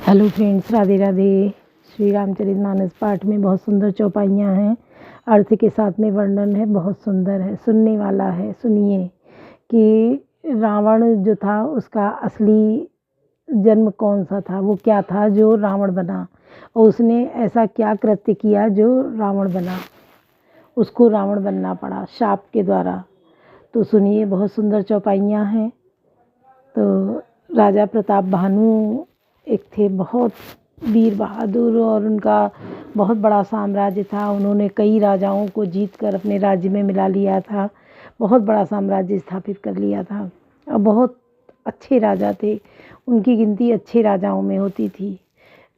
Hello friends, Radhe Radhe. Shri Ramcharitmanas पाठ में बहुत सुंदर चौपाइयाँ हैं। अर्थ के साथ में वर्णन है, बहुत सुंदर है, सुनने वाला है। सुनिए कि रावण जो था उसका असली जन्म कौन सा था, वो क्या था जो रावण बना, और उसने ऐसा क्या कृत्य किया जो रावण बना, उसको रावण बनना पड़ा शाप के द्वारा। तो सुनिए, बहुत सुंदर चौपाइयाँ हैं। तो राजा प्रताप भानु एक थे, बहुत वीर बहादुर, और उनका बहुत बड़ा साम्राज्य था। उन्होंने कई राजाओं को जीत कर अपने राज्य में मिला लिया था, बहुत बड़ा साम्राज्य स्थापित कर लिया था, और बहुत अच्छे राजा थे। उनकी गिनती अच्छे राजाओं में होती थी।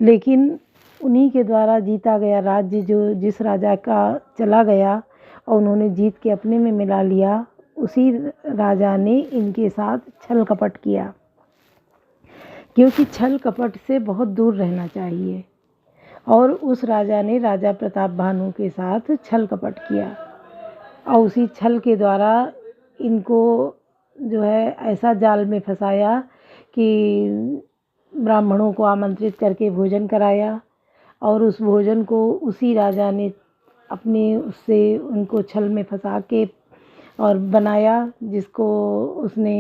लेकिन उन्हीं के द्वारा जीता गया राज्य जो जिस राजा का चला गया और उन्होंने जीत के अपने में मिला लिया, उसी राजा ने इनके साथ छल कपट किया। क्योंकि छल कपट से बहुत दूर रहना चाहिए, और उस राजा ने राजा प्रताप भानु के साथ छल कपट किया, और उसी छल के द्वारा इनको जो है ऐसा जाल में फंसाया कि ब्राह्मणों को आमंत्रित करके भोजन कराया, और उस भोजन को उसी राजा ने अपने उससे उनको छल में फंसा के और बनाया, जिसको उसने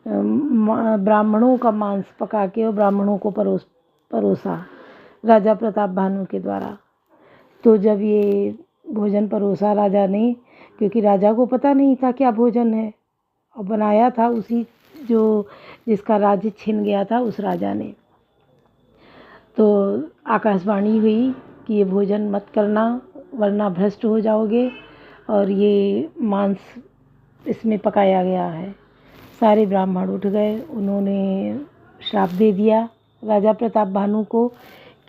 ब्राह्मणों का मांस पका के और ब्राह्मणों को परोसा राजा प्रताप भानु के द्वारा। तो जब ये भोजन परोसा राजा ने, क्योंकि राजा को पता नहीं था क्या भोजन है, और बनाया था उसी जो जिसका राज्य छिन गया था उस राजा ने, तो आकाशवाणी हुई कि ये भोजन मत करना वरना भ्रष्ट हो जाओगे, और ये मांस इसमें पकाया गया है। सारे ब्राह्मण उठ गए। उन्होंने श्राप दे दिया राजा प्रताप भानु को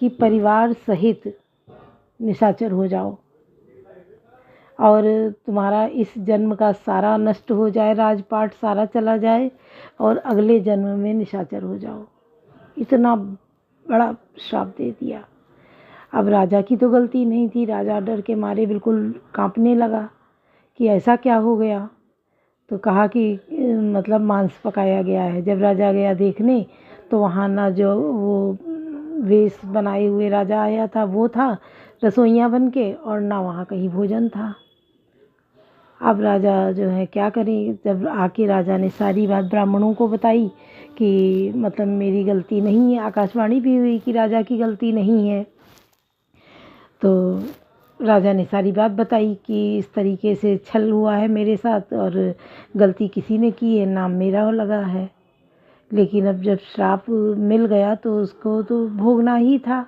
कि परिवार सहित निशाचर हो जाओ, और तुम्हारा इस जन्म का सारा नष्ट हो जाए, राजपाट सारा चला जाए, और अगले जन्म में निशाचर हो जाओ। इतना बड़ा श्राप दे दिया। अब राजा की तो गलती नहीं थी। राजा डर के मारे बिल्कुल कांपने लगा कि ऐसा क्या हो गया। तो कहा कि मतलब मांस पकाया गया है। जब राजा गया देखने, तो वहाँ ना जो वो वेश बनाए हुए राजा आया था वो था रसोइयाँ बन के, और ना वहाँ कहीं भोजन था। अब राजा जो है क्या करें। जब आके राजा ने सारी बात ब्राह्मणों को बताई कि मतलब मेरी गलती नहीं है, आकाशवाणी भी हुई कि राजा की गलती नहीं है, तो राजा ने सारी बात बताई कि इस तरीके से छल हुआ है मेरे साथ, और गलती किसी ने की है, नाम मेरा लगा है। लेकिन अब जब श्राप मिल गया तो उसको तो भोगना ही था।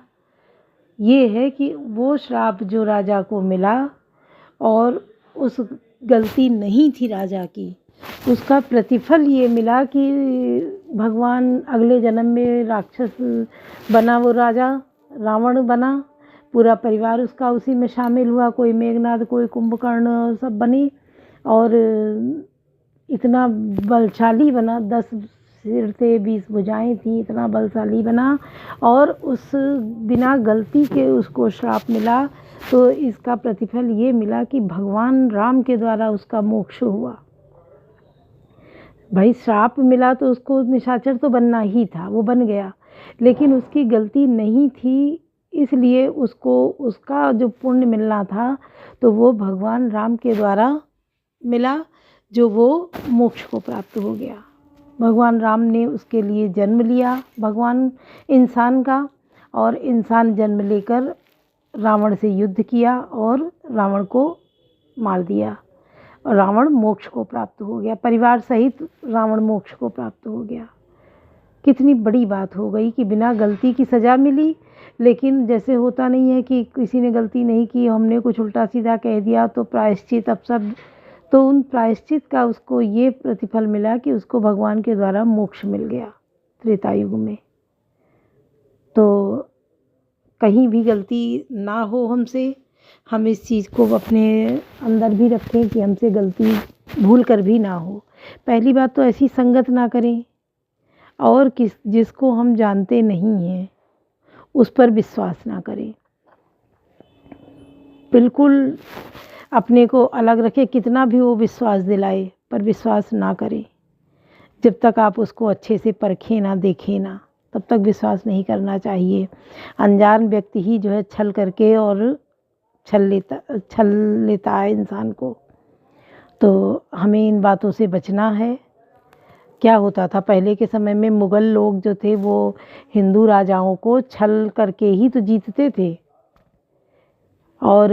ये है कि वो श्राप जो राजा को मिला, और उस गलती नहीं थी राजा की, उसका प्रतिफल ये मिला कि भगवान अगले जन्म में राक्षस बना, वो राजा रावण बना। पूरा परिवार उसका उसी में शामिल हुआ, कोई मेघनाद, कोई कुंभकर्ण, सब बने, और इतना बलशाली बना। 10 सिर थे, 20 भुजाएं थी, इतना बलशाली बना, और उस बिना गलती के उसको श्राप मिला। तो इसका प्रतिफल ये मिला कि भगवान राम के द्वारा उसका मोक्ष हुआ। भाई श्राप मिला तो उसको निशाचर तो बनना ही था, वो बन गया, लेकिन उसकी गलती नहीं थी, इसलिए उसको उसका जो पुण्य मिलना था तो वो भगवान राम के द्वारा मिला, जो वो मोक्ष को प्राप्त हो गया। भगवान राम ने उसके लिए जन्म लिया, भगवान इंसान का, और इंसान जन्म लेकर रावण से युद्ध किया और रावण को मार दिया, और रावण मोक्ष को प्राप्त हो गया। परिवार सहित रावण मोक्ष को प्राप्त हो गया। कितनी बड़ी बात हो गई कि बिना गलती की सज़ा मिली। लेकिन जैसे होता नहीं है कि किसी ने गलती नहीं की, हमने कुछ उल्टा सीधा कह दिया तो प्रायश्चित, अब सब, तो उन प्रायश्चित का उसको ये प्रतिफल मिला कि उसको भगवान के द्वारा मोक्ष मिल गया त्रेता युग में। तो कहीं भी गलती ना हो हमसे, हम इस चीज़ को अपने अंदर भी रखें कि हमसे गलती भूल कर भी ना हो। पहली बात तो ऐसी संगत ना करें, और जिसको हम जानते नहीं हैं उस पर विश्वास ना करें। बिल्कुल अपने को अलग रखें, कितना भी वो विश्वास दिलाए, पर विश्वास ना करें जब तक आप उसको अच्छे से परखें ना, देखें ना। तब तक विश्वास नहीं करना चाहिए। अनजान व्यक्ति ही जो है छल करके और छल लेता है इंसान को। तो हमें इन बातों से बचना है। क्या होता था पहले के समय में, मुग़ल लोग जो थे वो हिंदू राजाओं को छल करके ही तो जीतते थे, और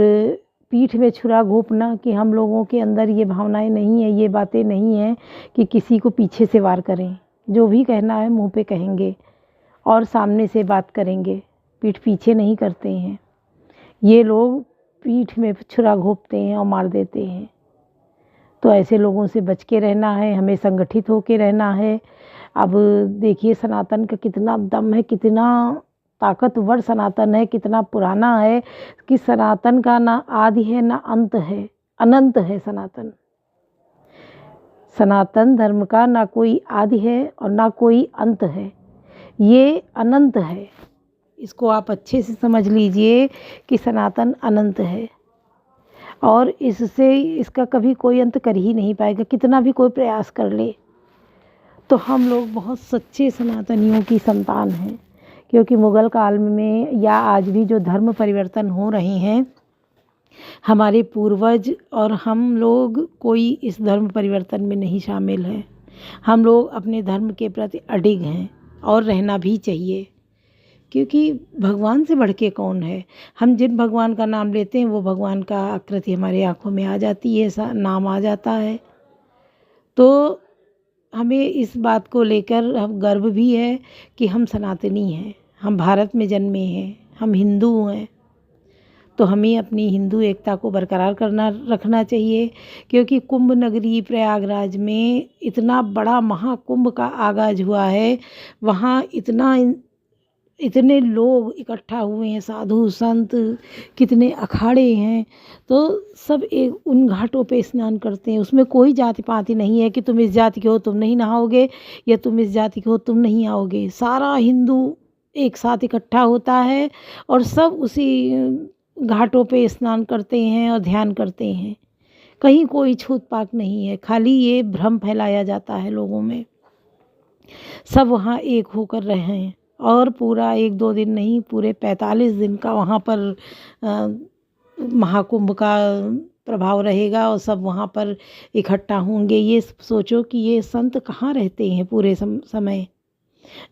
पीठ में छुरा घोंपना कि हम लोगों के अंदर ये भावनाएं नहीं है, ये बातें नहीं हैं कि किसी को पीछे से वार करें। जो भी कहना है मुंह पे कहेंगे और सामने से बात करेंगे, पीठ पीछे नहीं करते हैं। ये लोग पीठ में छुरा घोंपते हैं और मार देते हैं। तो ऐसे लोगों से बच के रहना है, हमें संगठित होके रहना है। अब देखिए सनातन का कितना दम है, कितना ताकतवर सनातन है, कितना पुराना है कि सनातन का ना आदि है ना अंत है, अनंत है सनातन। सनातन धर्म का ना कोई आदि है और ना कोई अंत है, ये अनंत है। इसको आप अच्छे से समझ लीजिए कि सनातन अनंत है और इसका कभी कोई अंत कर ही नहीं पाएगा, कितना भी कोई प्रयास कर ले। तो हम लोग बहुत सच्चे सनातनियों की संतान हैं, क्योंकि मुग़ल काल में या आज भी जो धर्म परिवर्तन हो रहे हैं, हमारे पूर्वज और हम लोग कोई इस धर्म परिवर्तन में नहीं शामिल हैं। हम लोग अपने धर्म के प्रति अडिग हैं और रहना भी चाहिए, क्योंकि भगवान से बढ़ के कौन है। हम जिन भगवान का नाम लेते हैं वो भगवान का आकृति हमारी आँखों में आ जाती है, नाम आ जाता है। तो हमें इस बात को लेकर हम गर्व भी है कि हम सनातनी हैं, हम भारत में जन्मे हैं, हम हिंदू हैं। तो हमें अपनी हिंदू एकता को बरकरार रखना चाहिए, क्योंकि कुंभ नगरी प्रयागराज में इतना बड़ा महाकुंभ का आगाज़ हुआ है। वहाँ इतने लोग इकट्ठा हुए हैं, साधु संत, कितने अखाड़े हैं। तो सब एक उन घाटों पे स्नान करते हैं। उसमें कोई जाति पाति नहीं है कि तुम इस जाति के हो तुम नहीं नहाओगे, या तुम इस जाति के हो तुम नहीं आओगे। सारा हिंदू एक साथ इकट्ठा होता है और सब उसी घाटों पे स्नान करते हैं और ध्यान करते हैं। कहीं कोई छूत पाक नहीं है, खाली ये भ्रम फैलाया जाता है लोगों में। सब वहाँ एक होकर रहे हैं और पूरा 1-2 दिन नहीं, पूरे 45 दिन का वहाँ पर महाकुंभ का प्रभाव रहेगा और सब वहाँ पर इकट्ठा होंगे। ये सोचो कि ये संत कहाँ रहते हैं पूरे समय,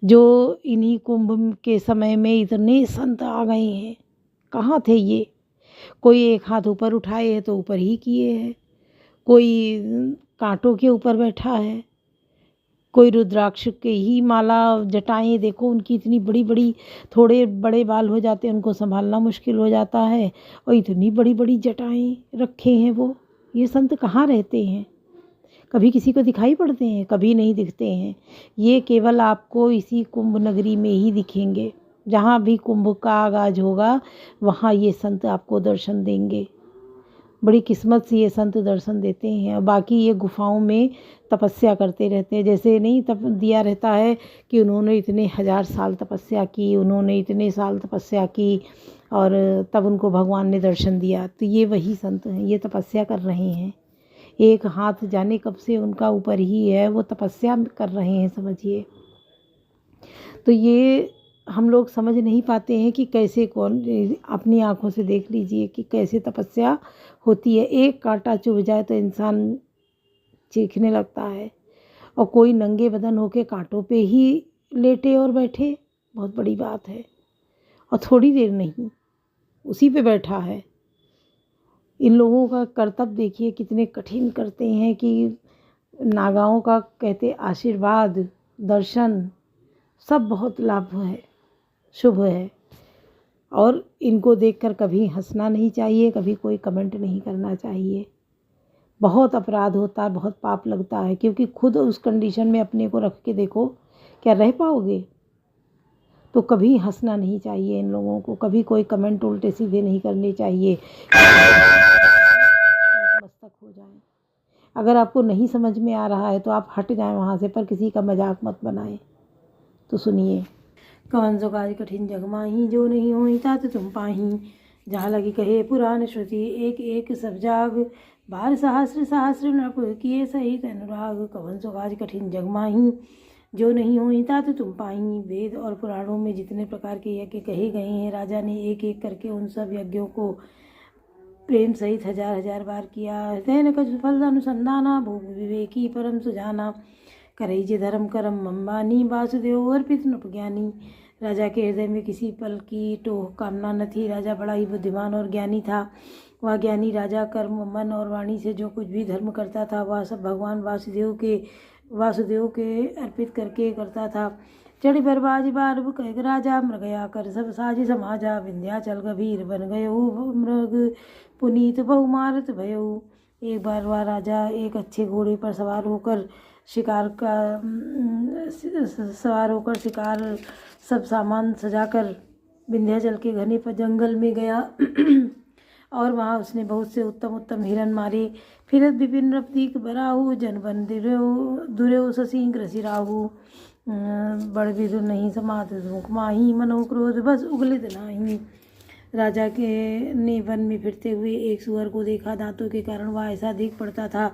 जो इन्हीं कुंभ के समय में इतने संत आ गए हैं। कहाँ थे ये? कोई एक हाथ ऊपर उठाए है तो ऊपर ही किए हैं, कोई कांटों के ऊपर बैठा है, कोई रुद्राक्ष के ही माला, जटाएं देखो उनकी इतनी बड़ी बड़ी, थोड़े बड़े बाल हो जाते हैं उनको संभालना मुश्किल हो जाता है, और इतनी बड़ी बड़ी जटाएं रखे हैं वो। ये संत कहाँ रहते हैं? कभी किसी को दिखाई पड़ते हैं? कभी नहीं दिखते हैं। ये केवल आपको इसी कुंभ नगरी में ही दिखेंगे। जहाँ भी कुंभ का आगाज होगा वहाँ ये संत आपको दर्शन देंगे। बड़ी किस्मत से ये संत दर्शन देते हैं। और बाकी ये गुफाओं में तपस्या करते रहते हैं। जैसे नहीं तप दिया रहता है कि उन्होंने इतने 1000 साल तपस्या की, उन्होंने इतने साल तपस्या की और तब उनको भगवान ने दर्शन दिया। तो ये वही संत हैं, ये तपस्या कर रहे हैं। एक हाथ जाने कब से उनका ऊपर ही है, वो तपस्या कर रहे हैं, समझिए। तो ये हम लोग समझ नहीं पाते हैं कि कैसे कौन, अपनी आँखों से देख लीजिए कि कैसे तपस्या होती है। एक कांटा चुभ जाए तो इंसान चीखने लगता है, और कोई नंगे बदन होके कांटों पे ही लेटे और बैठे, बहुत बड़ी बात है। और थोड़ी देर नहीं, उसी पे बैठा है। इन लोगों का कर्तव्य देखिए कितने कठिन करते हैं कि नागाओं का कहते आशीर्वाद, दर्शन सब बहुत लाभ है, शुभ है। और इनको देखकर कभी हंसना नहीं चाहिए, कभी कोई कमेंट नहीं करना चाहिए। बहुत अपराध होता है, बहुत पाप लगता है, क्योंकि खुद उस कंडीशन में अपने को रख के देखो, क्या रह पाओगे? तो कभी हंसना नहीं चाहिए इन लोगों को, कभी कोई कमेंट उल्टे सीधे नहीं करने चाहिए, मस्तक हो जाए। अगर आपको नहीं समझ में आ रहा है तो आप हट जाएं वहाँ से, पर किसी का मजाक मत बनाएं। तो सुनिए। कवन सो काज कठिन जग माही, जो नहीं होई तात तुम पाही। जहाँ लगी कहे पुराण श्रुति, एक एक सब जाग। बार सहस्र सहस्र नृप किए सहित अनुराग। कवन सो काज कठिन जग माही, जो नहीं होई तात तुम पाई। वेद और पुराणों में जितने प्रकार के यज्ञ कहे गए हैं, राजा ने एक एक करके उन सब यज्ञों को प्रेम सहित हजार हजार बार किया। हृदय न कछु फल अनुसंधाना, भोग विवेकी परम सुजाना। करई जे धर्म करम अंबानी, वासुदेव अर्पित नृपज्ञानी। राजा के हृदय में किसी पल की टोह कामना न थी। राजा बड़ा ही बुद्धिमान और ज्ञानी था। वह ज्ञानी राजा कर्म, मन और वाणी से जो कुछ भी धर्म करता था, वह सब भगवान वासुदेव के अर्पित करके करता था। चढ़ी बरबाज बार कह राजा, मृगया कर सब साज समाजा। विंध्याचल गभीर बन गयो, मृग पुनीत बहु मारत भयऊ। एक बार वह राजा एक अच्छे घोड़े पर सवार होकर शिकार सब सामान सजाकर विंध्याचल के घने पर जंगल में गया और वहाँ उसने बहुत से उत्तम उत्तम हिरन मारे। फिरत विपिन रपदीक बराहु, जनबन दुर्यो ससी ग्रसिराहु। बड़ विदुर नहीं समात धूख माही, मनो क्रोध बस उगलित नाही। राजा के ने वन में फिरते हुए एक सुअर को देखा। दांतों के कारण वह ऐसा दिख पड़ता था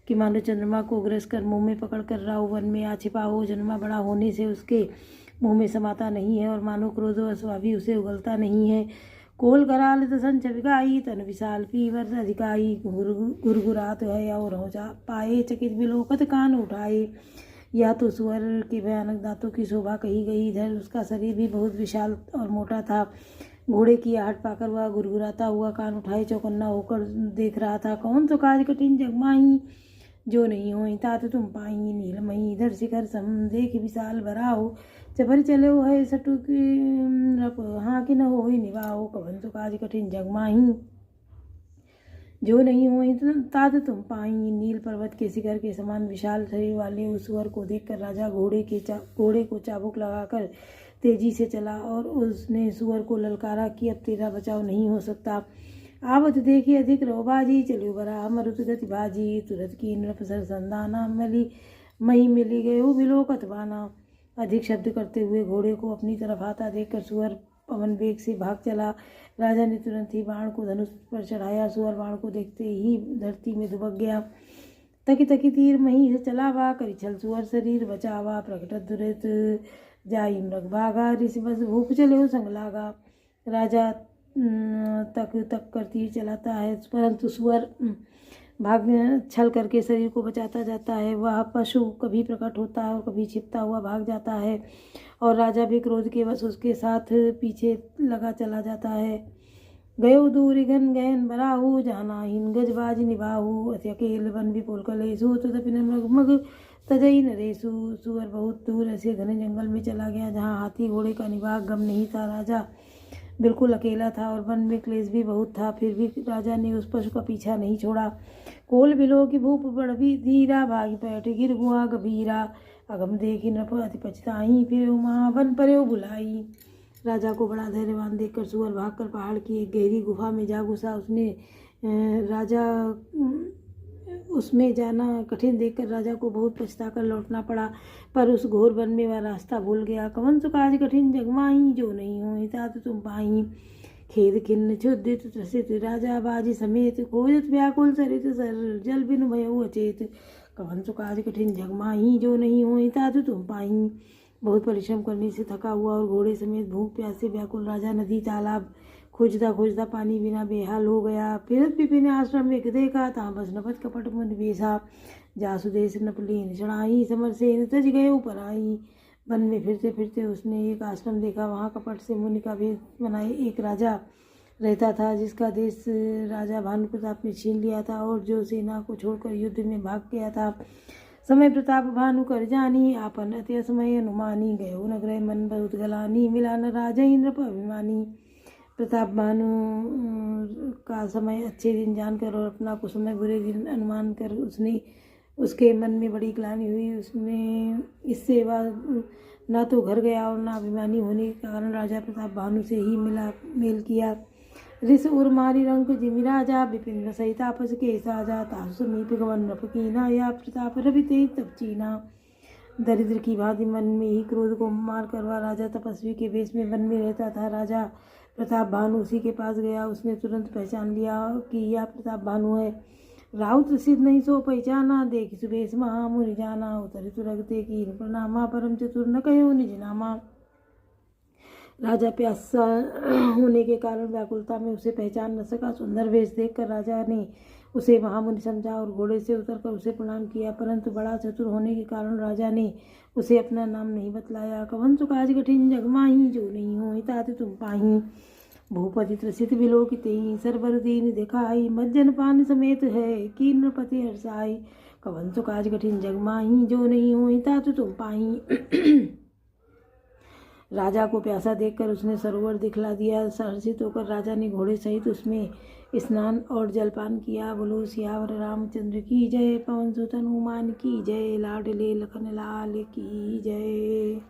कि मानो चंद्रमा को ग्रस कर मुंह में पकड़ कर राहु वन में आ छिपा हो। चंद्रमा बड़ा होने से उसके मुंह में समाता नहीं है और मानो क्रोध व भी उसे उगलता नहीं है। कोल कराल संच विगाई, तन विशाल पीवर अधिकाई। गुरगुरात है और हो जा पाए, चकित बिलोकत कान उठाए। या तो सुअर के भयानक दांतों की शोभा कही गई, इधर उसका शरीर भी बहुत विशाल और मोटा था। घोड़े की आहट पाकर वह गुरगुराता हुआ कान उठाए चौकन्ना होकर देख रहा था। कौन तो काज कठिन जगमाही, जो नहीं होई तात तुम पाई। नीलमयी इधर शिखर सम, देख विशाल बराहो। चपर चले है सटु रप, हाँ कि न हो निभाओ। कवन तो काज कठिन जगमाही, जो नहीं होई तात तुम पाई। नील पर्वत के शिखर के समान विशाल शरीर वाले उस सुअर को देखकर राजा घोड़े को चाबुक लगाकर तेजी से चला और उसने सुअर को ललकारा कि अब तेरा बचाव नहीं हो सकता। आवत देखी अधिक रोबाजी, चलियो बरा मरुत गति बाजी। तुरंत की नृप सर संदाना, मही मिली गए बिलोकत बाना। अधिक शब्द करते हुए घोड़े को अपनी तरफ आता देखकर सुअर पवन वेग से भाग चला। राजा ने तुरंत ही बाण को धनुष पर चढ़ाया। सुअर बाण को देखते ही धरती में दुबक गया। तकी तकी तीर मही से चलावा, करिछल सुअर शरीर बचावा। प्रकट दुरित जाई मृग भागा, ऋषि बस भूप चले हो संग लागा। राजा तक तक कर तीर चलाता है, परंतु सुअर भाग छल करके शरीर को बचाता जाता है। वह पशु कभी प्रकट होता है और कभी छिपता हुआ भाग जाता है और राजा भी क्रोध के वश उसके साथ पीछे लगा चला जाता है। गयो दूर घन गहन बराहु, जाना हिन गजबाज निभाहु। अति अकेल वन विपुल कलेसु, तदपि मग तजई नरेसु। सुअर बहुत दूर ऐसे घने जंगल में चला गया जहाँ हाथी घोड़े का निवाह गम नहीं था। राजा बिल्कुल अकेला था और वन में क्लेश भी बहुत था, फिर भी राजा ने उस पशु का पीछा नहीं छोड़ा। कोल बिलो की भूप बड़वी धीरा, भागी पैठ गिर गुआ गभीरा। अगम देखी नृप अति पछताई, फिर वन पर्यो बुलाई। राजा को बड़ा धैर्यवान देखकर सुअर भागकर पहाड़ की एक गहरी गुफा में जा घुसा। उसमें जाना कठिन देखकर राजा को बहुत पछताकर लौटना पड़ा, पर उस घोर वन में वह रास्ता भूल गया। कवन सो काज कठिन जगमाही, जो नहीं होई तात तुम पाई। खेद खिन्न क्षुदित त्रसित राजा बाजी समेत, खोजत व्याकुल सरित सर जल बिनु भयउ अचेत। कवन सो काज कठिन जगमाही, जो नहीं होई तात तुम पाई। बहुत परिश्रम करने से थका हुआ और घोड़े समेत भूख प्यास से व्याकुल राजा नदी तालाब खोजता खोजता पानी बिना बेहाल हो गया। फिरत विपिन आश्रम में देखा, ता बस नपत कपट मुनि बेसा। जासु देश नपलीन चढ़ाई, समर से तज गए पराई। वन में फिरते फिरते उसने एक आश्रम देखा। वहाँ कपट से मुनि का भेद बनाए एक राजा रहता था, जिसका देश राजा भानु प्रताप ने छीन लिया था और जो सेना को छोड़कर युद्ध में भाग गया था। समय प्रताप भानु कर जानी, आपन अत्य समय अनुमानी। गयो नगरे मन बहुत गलानी, मिला न राजा नृप अभिमानी। प्रताप भानु का समय अच्छे दिन जानकर और अपना कुसमय बुरे दिन अनुमान कर उसके मन में बड़ी ग्लानि हुई। उसने इससे वह न तो घर गया और न अभिमानी होने के कारण राजा प्रताप भानु से ही मेल किया। ऋष उर मारी रंग जिमि राजा, विपिन रसई तापस के साजा। तासु समीप गवन नृप कीना, या प्रताप रवि तेज तप चीना। दरिद्र की भांति मन में ही क्रोध को मार कर वह राजा तपस्वी के वेश में वन में रहता था। राजा प्रताप भानु उसी के पास गया। उसने तुरंत पहचान लिया कि यह प्रताप भानु है। राउत सिद्ध नहीं सो पहचाना, देखि सुबेश महामुनि जाना। उतरि तुरगते कीन प्रणामा, परम चतुर न कहो निज नामा। राजा प्यासा होने के कारण व्याकुलता में उसे पहचान न सका। सुंदर वेश देखकर राजा ने उसे महामुनि समझा और घोड़े से उतरकर उसे प्रणाम किया, परंतु बड़ा चतुर होने के कारण राजा ने उसे अपना नाम नहीं बतलाया। कवन सो काज कठिन जग माही, जो नहीं हो तात तुम पाही। भूपति त्रसित विलोकिते, सरबर दीन दिखाई। मज्जन पान समेत है, की नृपति हर्षाई। कवन सो काज कठिन जग माही, जो नहीं हो तात तुम पाही। राजा को प्यासा देखकर उसने सरोवर दिखला दिया। हर्षित होकर राजा ने घोड़े सहित उसमें स्नान और जलपान किया। बोलो सियावर रामचंद्र की जय, पवन सुत हनुमान की जय, लाडले लखन लाल की जय।